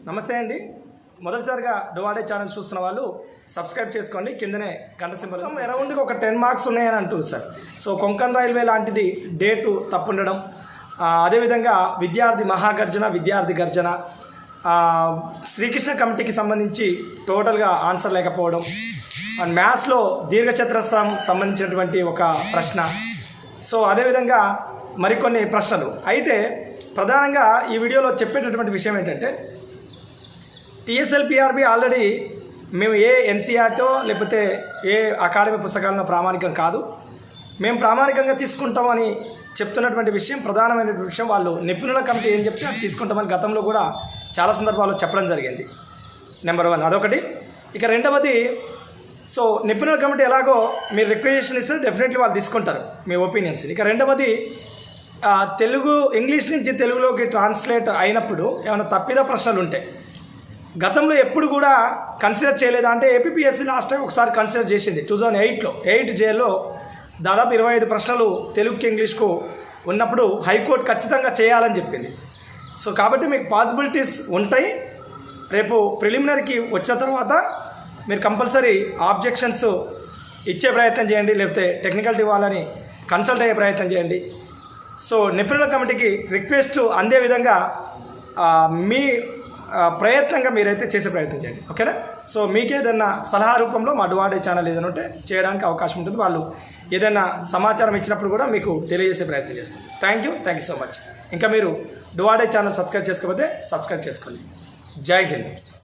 నమస్తే అండి. మొదటిసారిగా డువాడే ఛానల్ చూస్తున్న వాళ్ళు సబ్స్క్రైబ్ చేసుకోండి. కిందనే గంట సింబల్. అరౌండ్గా ఒక 10 మార్క్స్ ఉన్నాయని అంటుంది సార్. సో కొంకన్ రైల్వే లాంటిది డేటు తప్పుండడం, అదేవిధంగా విద్యార్థి మహాగర్జన, విద్యార్థి గర్జన, శ్రీకృష్ణ కమిటీకి సంబంధించి టోటల్గా ఆన్సర్ లేకపోవడం, అండ్ మ్యాథ్స్లో దీర్ఘచతురస్రం సంబంధించినటువంటి ఒక ప్రశ్న, సో అదేవిధంగా మరికొన్ని ప్రశ్నలు. అయితే ప్రధానంగా ఈ వీడియోలో చెప్పేటటువంటి విషయం ఏంటంటే, టీఎస్ఎల్పిఆర్బి ఆల్రెడీ మేము ఏ ఎన్సీఆర్టో లేకపోతే ఏ అకాడమీ పుస్తకాలను ప్రామాణికం కాదు, మేము ప్రామాణికంగా తీసుకుంటామని చెప్తున్నటువంటి విషయం, ప్రధానమైనటువంటి విషయం. వాళ్ళు నిపుణుల కమిటీ ఏం చెప్తే అది తీసుకుంటామని గతంలో కూడా చాలా సందర్భాల్లో చెప్పడం జరిగింది. నెంబర్ 1 అదొకటి. ఇక రెండవది, సో నిపుణుల కమిటీ ఎలాగో మీరు రిక్వెజేషన్ ఇస్తే డెఫినెట్లీ వాళ్ళు తీసుకుంటారు మీ ఒపీనియన్స్. ఇక రెండవది, తెలుగు ఇంగ్లీష్ నుంచి తెలుగులోకి ట్రాన్స్లేట్ అయినప్పుడు ఏమైనా తప్పిద ప్రశ్నలు ఉంటాయి. గతంలో ఎప్పుడు కూడా కన్సిడర్ చేయలేదా అంటే, ఏపీపీఎస్సీ లాస్ట్ టైం ఒకసారి కన్సిడర్ చేసింది 2008లో. 8Jలో దాదాపు 25 ప్రశ్నలు తెలుగుకి ఇంగ్లీష్కు ఉన్నప్పుడు హైకోర్టు ఖచ్చితంగా చేయాలని చెప్పింది. సో కాబట్టి మీకు పాసిబిలిటీస్ ఉంటాయి. రేపు ప్రిలిమినరీకి వచ్చిన తర్వాత మీరు కంపల్సరీ ఆబ్జెక్షన్స్ ఇచ్చే ప్రయత్నం చేయండి, లేకపోతే టెక్నికల్ వాళ్ళని కన్సల్ట్ అయ్యే ప్రయత్నం చేయండి. సో నిపుణుల కమిటీకి రిక్వెస్ట్ అందే విధంగా మీ ప్రయత్నంగా మీరైతే చేసే ప్రయత్నం చేయండి, ఓకేనా? సో మీకేదన్నా సలహా రూపంలో మా డువాడే ఛానల్ ఏదైనా ఉంటే చేయడానికి అవకాశం ఉంటుంది. వాళ్ళు ఏదైనా సమాచారం ఇచ్చినప్పుడు కూడా మీకు తెలియజేసే ప్రయత్నం చేస్తాం. Thank you so much. ఇంకా మీరు డువాడే ఛానల్ సబ్స్క్రైబ్ చేసుకోకపోతే సబ్స్క్రైబ్ చేసుకోండి. జై హింద్.